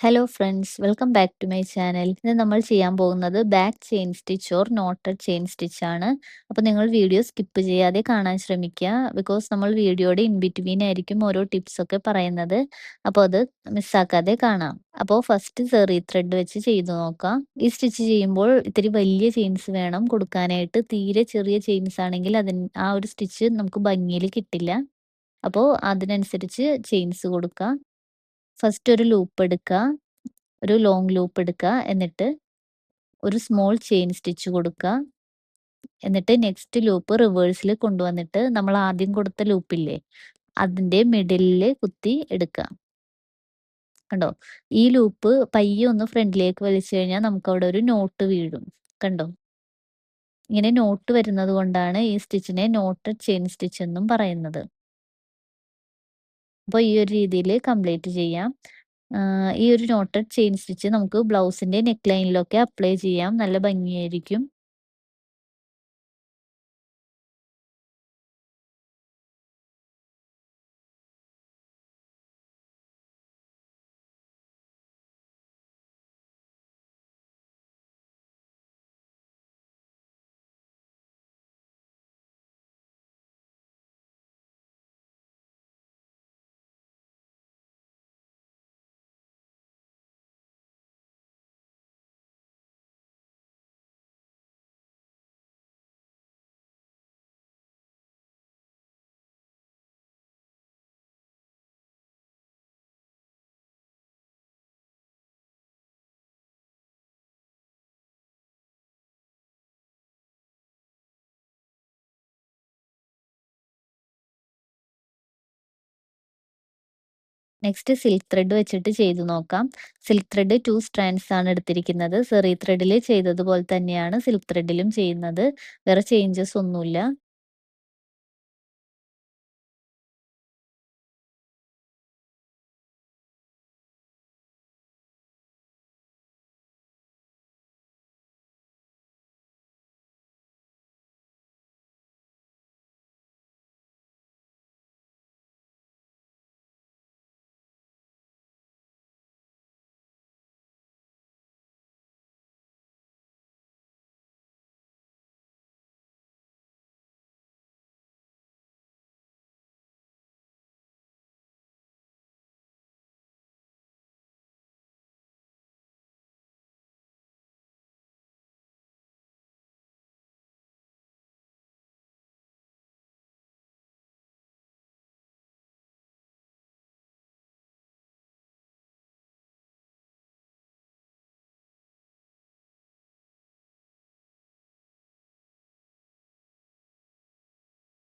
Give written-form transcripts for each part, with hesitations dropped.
Hello friends, welcome back to my channel. ഇന്ന് നമ്മൾ ചെയ്യാൻ പോകുന്നത് back chain stitch or knotted chain stitch ആണ്. അപ്പോൾ നിങ്ങൾ വീഡിയോ സ്കിപ്പ് ചെയ്യാതെ കാണാൻ ശ്രമിക്കുക. ബിക്കോസ് നമ്മൾ വീഡിയോയുടെ ഇൻ ബിറ്റ്വീൻ ആയിരിക്കും ഓരോ ടിപ്സ് ഒക്കെ പറയുന്നത്. അപ്പോൾ അത് മിസ്സാക്കാതെ കാണാം. അപ്പോൾ ഫസ്റ്റ് സെറി ത്രെഡ് വെച്ച് ചെയ്തു നോക്കാം. ഈ സ്റ്റിച്ച് ചെയ്യുമ്പോൾ ഇത്തിരി വലിയ ചെയിൻസ് വേണം കൊടുക്കാനായിട്ട്. തീരെ ചെറിയ ചെയിൻസ് ആണെങ്കിൽ ആ ഒരു സ്റ്റിച്ച് നമുക്ക് ഭംഗിയിൽ കിട്ടില്ല. അപ്പോൾ അതിനനുസരിച്ച് ചെയിൻസ് കൊടുക്കുക. ഫസ്റ്റ് ഒരു ലൂപ്പ് എടുക്കുക. ഒരു ലോങ് ലൂപ്പ് എടുക്കുക. എന്നിട്ട് ഒരു സ്മോൾ ചെയിൻ സ്റ്റിച്ച് കൊടുക്കുക. എന്നിട്ട് നെക്സ്റ്റ് ലൂപ്പ് റിവേഴ്സിൽ കൊണ്ടുവന്നിട്ട് നമ്മൾ ആദ്യം കൊടുത്ത ലൂപ്പില്ലേ, അതിന്റെ മിഡിലിൽ കുത്തി എടുക്കുക. കണ്ടോ? ഈ ലൂപ്പ് പയ്യെ ഒന്ന് ഫ്രണ്ടിലേക്ക് വലിച്ചു കഴിഞ്ഞാൽ നമുക്ക് അവിടെ ഒരു നോട്ട് വീഴും. കണ്ടോ? ഇങ്ങനെ നോട്ട് വരുന്നത് കൊണ്ടാണ് ഈ സ്റ്റിച്ചിനെ നോട്ടഡ് ചെയിൻ സ്റ്റിച്ച് എന്നും പറയുന്നത്. അപ്പോൾ ഈ ഒരു രീതിയിൽ കംപ്ലീറ്റ് ചെയ്യാം. ഈ ഒരു നോട്ടഡ് ചെയിൻ സ്റ്റിച്ച് നമുക്ക് ബ്ലൗസിന്റെ നെക്ക് ലൈനിലൊക്കെ അപ്ലൈ ചെയ്യാം. നല്ല ഭംഗിയായിരിക്കും. നെക്സ്റ്റ് സിൽക്ക് ത്രെഡ് വെച്ചിട്ട് ചെയ്തു നോക്കാം. സിൽക്ക് ത്രെഡ് 2 സ്ട്രാൻഡ്സ് ആണ് എടുത്തിരിക്കുന്നത്. സെറി ത്രെഡിൽ ചെയ്തതുപോലെ തന്നെയാണ് സിൽക്ക് ത്രെഡിലും ചെയ്യുന്നത്. വേറെ ചേഞ്ചസ് ഒന്നുമില്ല.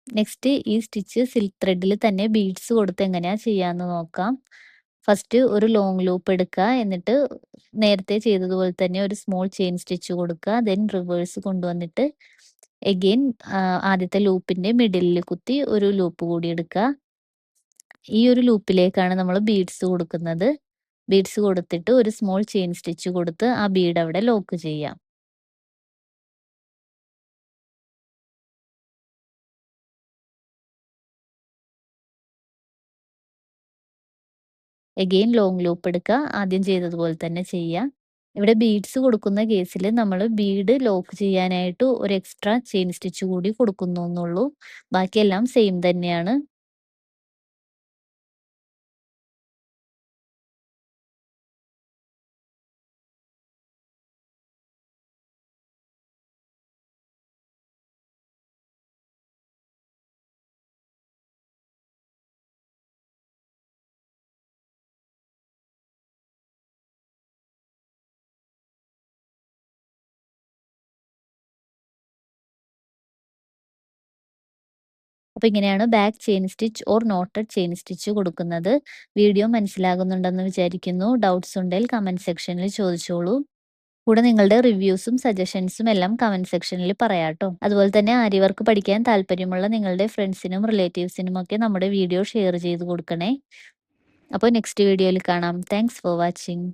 നെക്സ്റ്റ് ഈ സ്റ്റിച്ച് സിൽക്ക് ത്രെഡിൽ തന്നെ ബീഡ്സ് കൊടുത്ത് എങ്ങനെയാ ചെയ്യാന്ന് നോക്കാം. ഫസ്റ്റ് ഒരു ലോങ് ലൂപ്പ് എടുക്കുക. എന്നിട്ട് നേരത്തെ ചെയ്തതുപോലെ തന്നെ ഒരു സ്മോൾ ചെയിൻ സ്റ്റിച്ച് കൊടുക്കുക. ദെൻ റിവേഴ്സ് കൊണ്ടുവന്നിട്ട് എഗെയിൻ ആദ്യത്തെ ലൂപ്പിന്റെ മിഡിലിൽ കുത്തി ഒരു ലൂപ്പ് കൂടി എടുക്കുക. ഈ ഒരു ലൂപ്പിലേക്കാണ് നമ്മൾ ബീഡ്സ് കൊടുക്കുന്നത്. ബീഡ്സ് കൊടുത്തിട്ട് ഒരു സ്മോൾ ചെയിൻ സ്റ്റിച്ച് കൊടുത്ത് ആ ബീഡ് അവിടെ ലോക്ക് ചെയ്യാം. എഗെയിൻ ലോങ് ലൂപ്പ് എടുക്കുക. ആദ്യം ചെയ്തതുപോലെ തന്നെ ചെയ്യുക. ഇവിടെ ബീഡ്സ് കൊടുക്കുന്ന കേസിൽ നമ്മൾ ബീഡ് ലോക്ക് ചെയ്യാനായിട്ട് ഒരു എക്സ്ട്രാ ചെയിൻ സ്റ്റിച്ച് കൂടി കൊടുക്കുന്നു എന്നുള്ളൂ. ബാക്കിയെല്ലാം സെയിം തന്നെയാണ്. അപ്പോൾ ഇങ്ങനെയാണ് back chain stitch or knotted chain stitch കൊടുക്കുന്നത്. വീഡിയോ മനസ്സിലാകുന്നുണ്ടെന്ന് വിചാരിക്കുന്നു. ഡൗട്ട്സ് ഉണ്ടെങ്കിൽ കമന്റ് സെക്ഷനിൽ ചോദിച്ചോളൂ. കൂടെ നിങ്ങളുടെ റിവ്യൂസും സജഷൻസും എല്ലാം കമന്റ് സെക്ഷനിൽ പറയാട്ടോ. അതുപോലെ തന്നെ ആരി വർക്ക് പഠിക്കാൻ താല്പര്യമുള്ള നിങ്ങളുടെ ഫ്രണ്ട്സിനും റിലേറ്റീവ്സിനും ഒക്കെ നമ്മുടെ വീഡിയോ ഷെയർ ചെയ്ത് കൊടുക്കണേ. അപ്പോൾ നെക്സ്റ്റ് വീഡിയോയിൽ കാണാം. Thanks for watching.